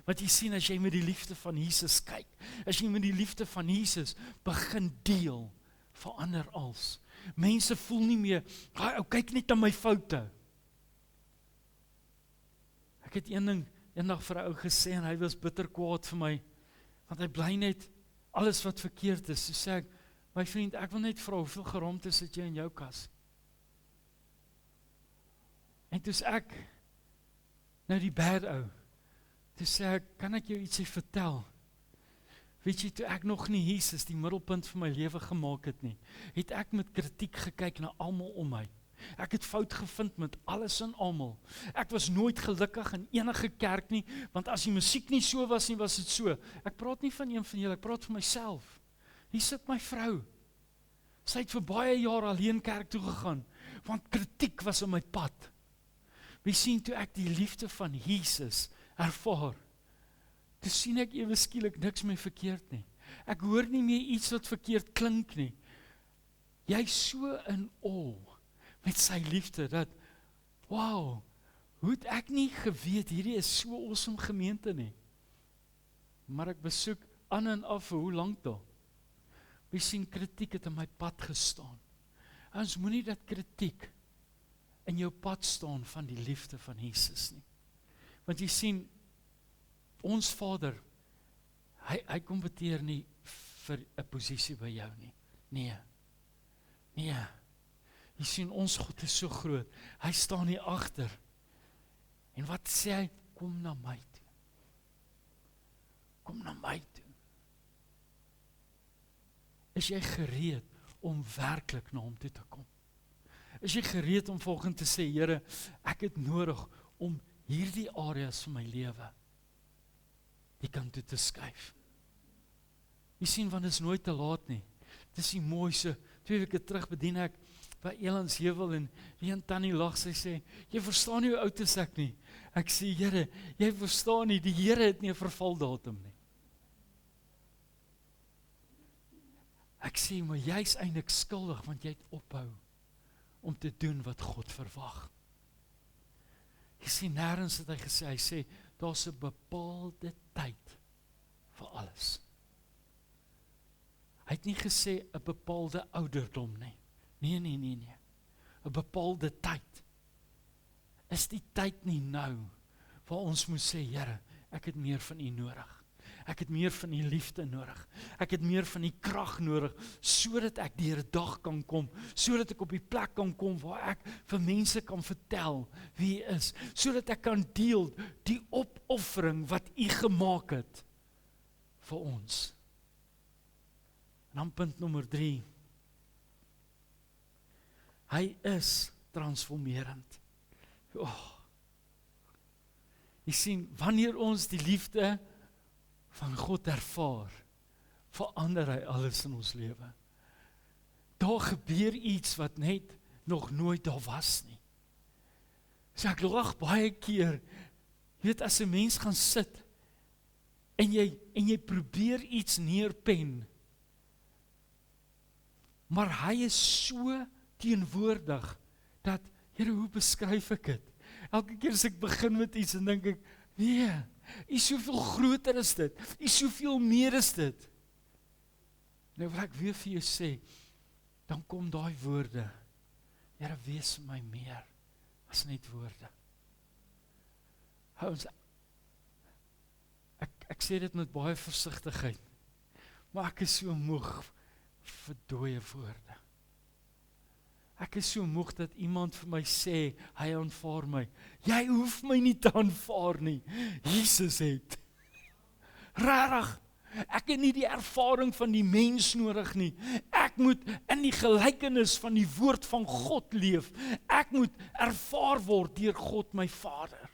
Want jy sien, as jy met die liefde van Jesus kyk, as jy met die liefde van Jesus begin deel, verander als. Mense voel nie meer, kyk net na my foute. Ek het eendag vir 'n ou gesê, en hy was bitter kwaad vir my, want hy bly net alles wat verkeerd is. So sê ek, my vriend, ek wil net vra, hoeveel geroomte sit jy in jou kas? En toe sê ek, nou die bad ou, toe sê ek, kan ek jou ietsie vertel? Weet jy, toe ek nog nie Jesus die middelpunt van my lewe gemaak het nie, het ek met kritiek gekyk na almal om my. Ek het fout gevind met alles en almal. Ek was nooit gelukkig in enige kerk nie, want as die musiek nie so was nie, was dit so. Ek praat nie van een van julle, ek praat van myself. Hier sit my vrou. Sy het vir baie jaar alleen kerk toe gegaan, Want kritiek was op my pad. Jy sien, toe ek die liefde van Jesus ervaar, toe sien ek ewe skielik niks meer verkeerd nie. Ek hoor nie meer iets wat verkeerd klink nie. Jy is so in awe met sy liefde, dat, wow, hoe het ek nie geweet, hierdie is so awesome gemeente nie. Maar ek besoek aan en af vir hoe lank daar. Jy sien, kritiek het in my pad gestaan. Ons moenie dat kritiek in jou pad staan van die liefde van Jesus nie. Want jy sien, ons Vader, hy kompeteer nie vir 'n posisie by jou nie. Nee. Jy sien, ons God is so groot. Hy staan hier agter. En wat sê hy? Kom na my toe. Kom na my toe. Is jy gereed om werklik na hom toe te kom? Is jy gereed om volgende te sê, Here, ek het nodig om hierdie areas van my lewe die kant toe te skuif? Jy sien, want dit is nooit te laat nie. Dit is die mooiste. 2 weke terug bedien ek by Elandsheuwel en die een tannie lag, sy sê, jy verstaan nie hoe oud is ek nie. Ek sê, Here, jy verstaan nie, die Here het nie 'n vervaldatum nie. Ek sê, maar jy is eintlik skuldig, want jy het ophou om te doen wat God verwag. Jy sien, nêrens het hy sê, daar's 'n bepaalde tyd vir alles. Hy het nie gesê 'n bepaalde ouderdom nie. Nee. 'n bepaalde tyd. Is die tyd nie nou, waar ons moet sê, Here, ek het meer van U nodig. Ek het meer van U liefde nodig. Ek het meer van U krag nodig, sodat ek deur 'n dag kan kom, sodat ek op die plek kan kom, waar ek vir mense kan vertel wie U is, sodat ek kan deel die opoffering wat U gemaak het vir ons. En dan punt nommer 3. Hy is transformerend. Jy sien, wanneer ons die liefde van God ervaar, verander hy alles in ons lewe. Daar gebeur iets wat net nog nooit daar was nie. So ek lag baie keer, jy weet, as 'n mens gaan sit, en jy probeer iets neerpen, maar hy is so teenwoordig, dat, Here, hoe beskryf ek dit? Elke keer as ek begin met iets, en dink ek, nee, U is soveel groter as dit, U is soveel meer as dit. Nou wil ek weer vir jou sê, dan kom daai woorde, Here, wees vir my meer, as net woorde. Ons, ek sê dit met baie versigtigheid, maar ek is so moeg vir dooie woorde. Ek is so moeg dat iemand vir my sê, hy aanvaar my. Jy hoef my nie te aanvaar nie. Jesus het. Rarig. Ek het nie die ervaring van die mens nodig nie. Ek moet in die gelykenis van die woord van God leef. Ek moet ervaar word deur God my Vader.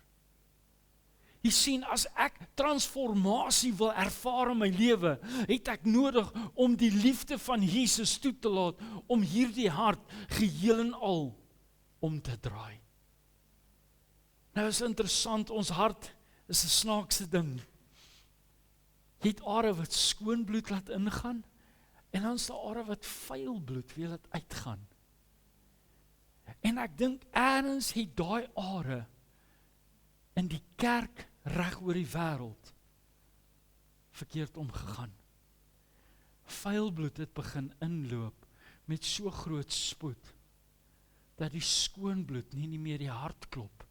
Jy sien, as ek transformasie wil ervaar in my lewe, het ek nodig om die liefde van Jesus toe te laat, om hierdie hart geheel en al om te draai. Nou is interessant, ons hart is 'n snaakse ding. Jy het are wat skoon bloed laat ingaan, en dan is daar are wat vuil bloed weer laat uitgaan. En ek dink, ergens het daai are in die kerk reg oor die wêreld verkeerd omgegaan. Vuil bloed het begin inloop met so groot spoed, dat die skoon bloed nie meer die hartklop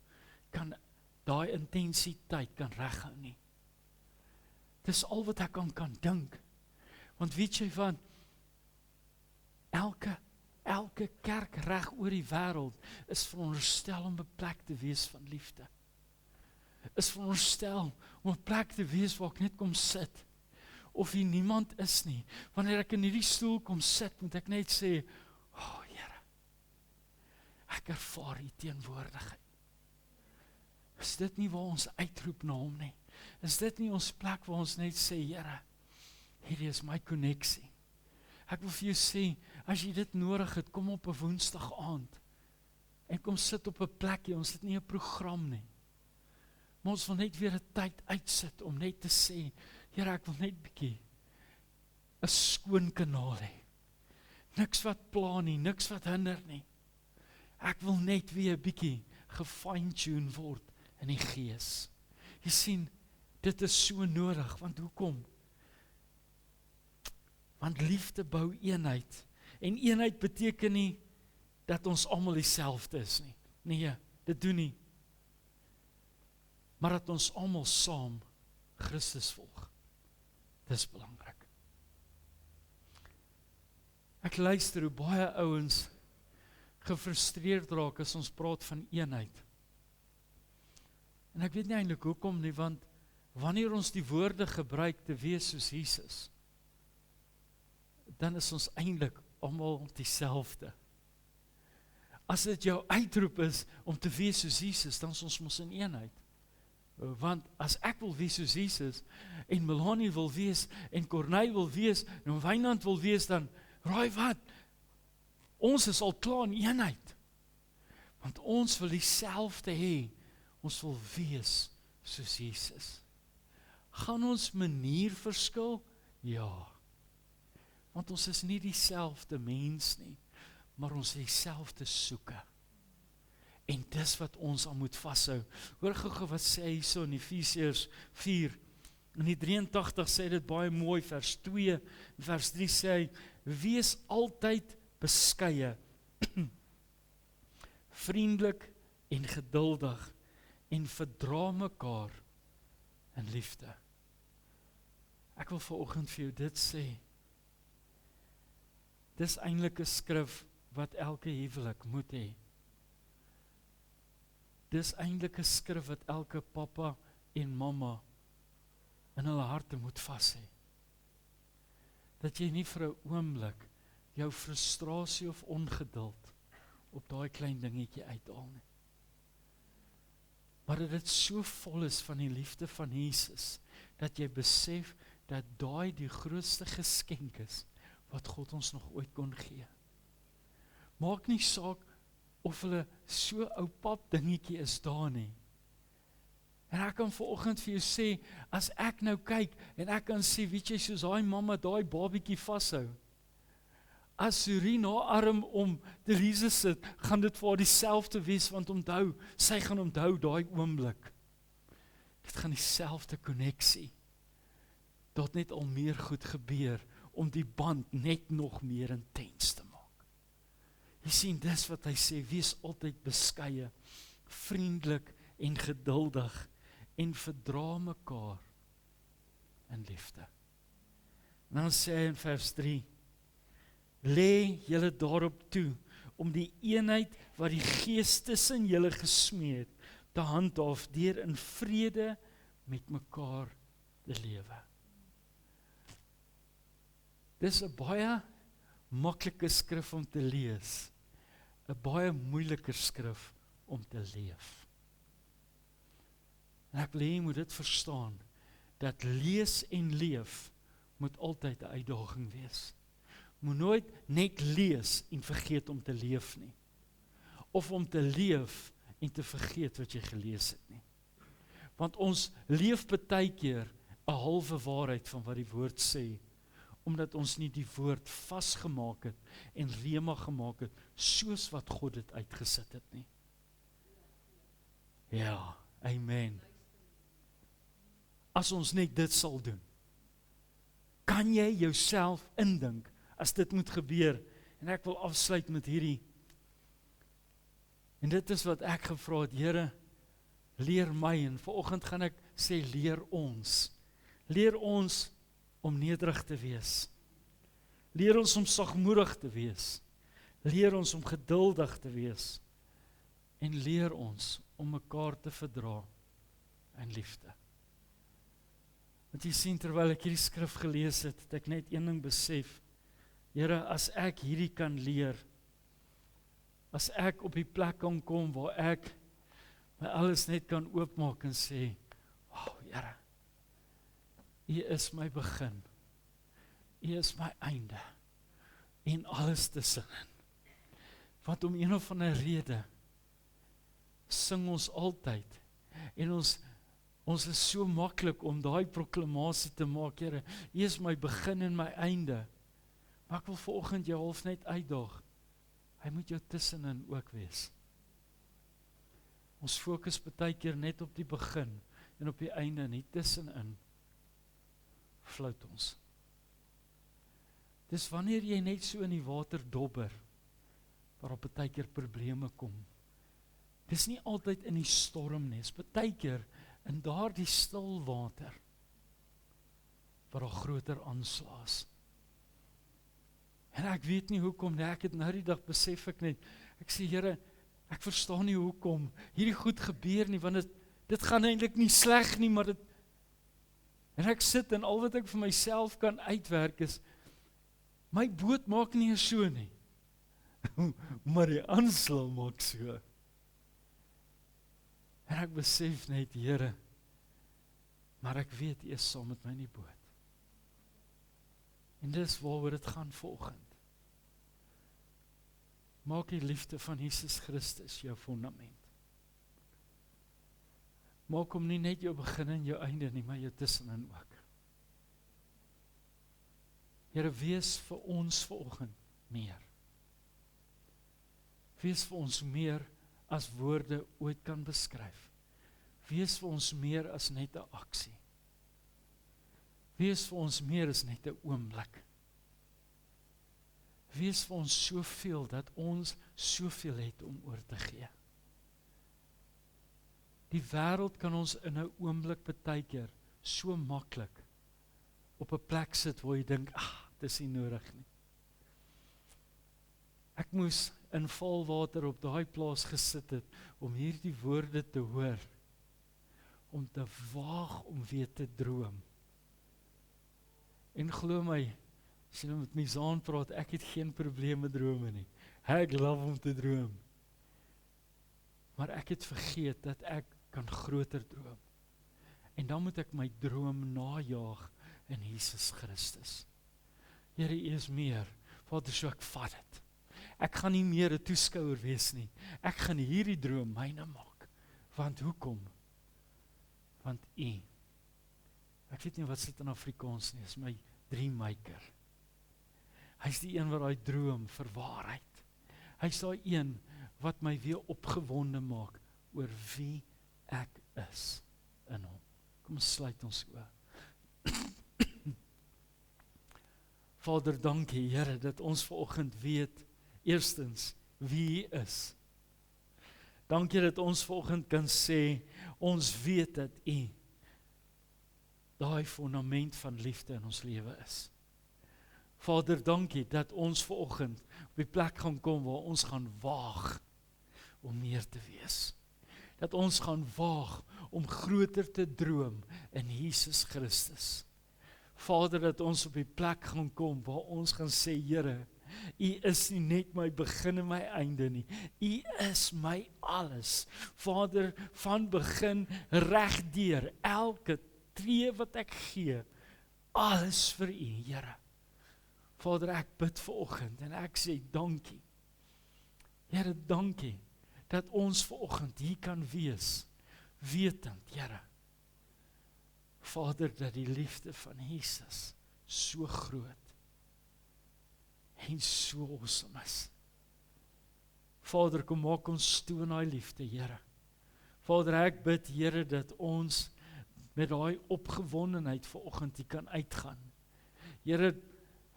kan, daai intensiteit kan reghou nie. Dis al wat ek kan dink. Want weet jy van, elke kerk reg oor die wêreld is veronderstel om 'n plek te wees van liefde. Is veronderstel om 'n plek te wees waar ek net kom sit, of hier niemand is nie. Wanneer ek in hierdie stoel kom sit, moet ek net sê, Here, ek ervaar U teenwoordigheid. Is dit nie waar ons uitroep na Hom nie? Is dit nie ons plek waar ons net sê, Here, hierdie is my koneksie. Ek wil vir jou sê, as jy dit nodig het, kom op 'n Woensdag aand. en kom sit op 'n plekkie, ons het nie 'n program nie. Maar ons wil net weer 'n tyd uitsit om net te sê, Here, ek wil net bietjie 'n skoon kanaal hê. Niks wat pla nie, niks wat hinder nie. Ek wil net weer 'n bietjie gefine-tune word in die gees. Jy sien, dit is so nodig, want hoekom? Want liefde bou eenheid. En eenheid beteken nie dat ons almal dieselfde is nie. Nee, dit doen nie. Maar dat ons almal saam Christus volg. Dis belangrik. Ek luister hoe baie ouens gefrustreerd raak as ons praat van eenheid. En ek weet nie eintlik hoekom nie, want wanneer ons die woorde gebruik te wees soos Jesus, dan is ons eintlik almal dieselfde. As dit jou uitroep is om te wees soos Jesus, dan is ons mos in eenheid. Want as ek wil wees soos Jesus, en Melanie wil wees, en Corneille wil wees, en Wynand wil wees, dan, raai wat? Ons is al klaar in eenheid. Want ons wil dieselfde hê, ons wil wees soos Jesus. Gaan ons manier verskil? Ja. Want ons is nie dieselfde mens nie, maar ons het dieselfde soeke. En dis wat ons aan moet vashou. Hoor gou wat sê hy so in Efesiërs 4. In die 83 sê dit baie mooi, vers 2, vers 3 sê hy, wees altyd beskeie, vriendelik en geduldig, en verdra mekaar in liefde. Ek wil vanoggend vir jou dit sê. Dis eintlik 'n skrif wat elke huwelik moet hê. Dis eintlik 'n skrif wat elke pappa en mamma in hulle harte moet vas hê. Dat jy nie vir 'n oomblik jou frustrasie of ongeduld op daai klein dingetjie uithaal nie. Maar dat dit so vol is van die liefde van Jesus, dat jy besef dat daai die grootste geskenk is wat God ons nog ooit kon gee. Maak nie saak of hulle so ou pap dingetjie is daar nie. En ek kan vanoggend vir jou sê, as ek nou kyk en ek kan sê, weet jy, soos daai mamma daai babietjie vashou, as Surien haar arm om Delise sit, gaan dit vir haar dieselfde wees, want onthou, sy gaan onthou daai oomblik. Dit gaan dieselfde konneksie. Dat net al meer goed gebeur, om die band net nog meer intens te maak. Jy sien, dis wat hy sê, wees altyd beskeie, vriendelik en geduldig, en verdra mekaar in liefde. En dan sê hy in vers 3, lê julle daarop toe, om die eenheid wat die Gees tussen julle gesmee het, te handhaaf deur in vrede met mekaar te lewe. Dis 'n baie maklike skrif om te lees, 'n baie moeiliker skrif om te leef. En ek wil hê jy moet dit verstaan, dat lees en leef moet altyd 'n uitdaging wees. Moet nooit net lees en vergeet om te leef nie. Of om te leef en te vergeet wat jy gelees het nie. Want ons leef baie keer 'n halwe waarheid van wat die woord sê, omdat ons nie die woord vasgemaak het en rema gemaak het, soos wat God dit uitgesit het nie. Ja, amen. As ons net dit sal doen, kan jy jouself indink, as dit moet gebeur, en ek wil afsluit met hierdie, en dit is wat ek gevra het, Here, leer my, en vanoggend gaan ek sê, leer ons om nederig te wees, leer ons om sagmoedig te wees, leer ons om geduldig te wees, en leer ons om mekaar te verdra in liefde. Want jy sien, terwyl ek hierdie skrif gelees het, het ek net een ding besef, Here, as ek hierdie kan leer, as ek op die plek kan kom, waar ek my alles net kan oopmaak en sê, wow, Here, U is my begin, U is my einde, en alles tussenin. Want om een of ander rede, sing ons altyd. En ons is so maklik om daai proklamasie te maak, Here, U is my begin en my einde. Maar ek wil vanoggend jou half net uitdaag. Hy moet jou tussenin ook wees. Ons fokus baie keer net op die begin en op die einde, nie tussenin. Flout ons. Dis wanneer jy net so in die water dobber, waar op baie keer probleme kom. Dis nie altyd in die storm nie, dis baie keer in daardie stil water, waar daar groter aanslaas. En ek weet nie hoekom nie, ek het nou die dag besef ek net, ek sê, Here, ek verstaan nie hoekom hierdie goed gebeur nie, want dit gaan eintlik nie sleg nie, maar en ek sit en al wat ek vir myself kan uitwerk is, my boot maak nie so nie, maar die aanslag maak so. En ek besef net, Here, maar ek weet, U is saam met my in die boot. En dis waaroor dit gaan vanoggend. Maak die liefde van Jesus Christus jou fundament. Maak hom nie net jou begin en jou einde nie, maar jou tussenin ook. Here, wees vir ons vanoggend meer. Wees vir ons meer as woorde ooit kan beskryf. Wees vir ons meer as net 'n aksie. Wees vir ons meer as net 'n oomblik. Wees vir ons soveel dat ons soveel het om oor te gee. Die wêreld kan ons in 'n oomblik baie keer so maklik op 'n plek sit waar jy dink, dis nie nodig nie. Ek moes in valwater op daai plaas gesit het om hierdie woorde te hoor, om te waag om weer te droom. En glo my, as jy met my saam praat, ek het geen probleem met drome nie. Ek love om te droom. Maar ek het vergeet dat ek kan groter droom. En dan moet ek my droom najaag in Jesus Christus. Here, U is meer. Vader, so ek vat dit. Ek gaan nie meer 'n toeskouer wees nie. Ek gaan hierdie droom myne maak. Want hoekom? Want U, ek weet nie wat dit in Afrikaans nie, is my dreammaker. Hy's die een wat daai droom verwaarheid. Hy's daai een wat my weer opgewonde maak oor wie ek is in hom. Kom ons sluit ons oë. Vader, dankie Here dat ons vanoggend weet, eerstens, wie U is. Dankie dat ons vanoggend kan sê, ons weet dat U daai fundament van liefde in ons lewe is. Vader, dankie dat ons vanoggend op die plek gaan kom waar ons gaan waag om meer te wees. Dat ons gaan waag om groter te droom in Jesus Christus. Vader, dat ons op die plek gaan kom waar ons gaan sê, Here, U is nie net my begin en my einde nie. U is my alles. Vader, van begin regdeur, elke tree wat ek gee, alles vir U, Here. Vader, ek bid vanoggend en ek sê dankie. Here, dankie dat ons vanoggend hier kan wees, wetend, Here, Vader, dat die liefde van Jesus so groot en so awesome is. Vader, kom maak ons toe in daai liefde, Here. Vader, ek bid, Here, dat ons met daai opgewondenheid vanoggend hier kan uitgaan. Here,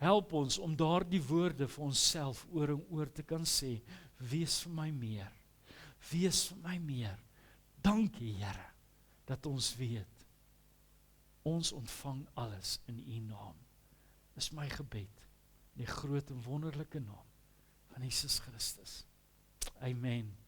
help ons om daardie woorde vir onsself oor en oor te kan sê, wees vir my meer, wees vir my meer. Dankie, Here, dat ons weet, ons ontvang alles in U naam. Dis my gebed, in die groot en wonderlike naam van Jesus Christus. Amen.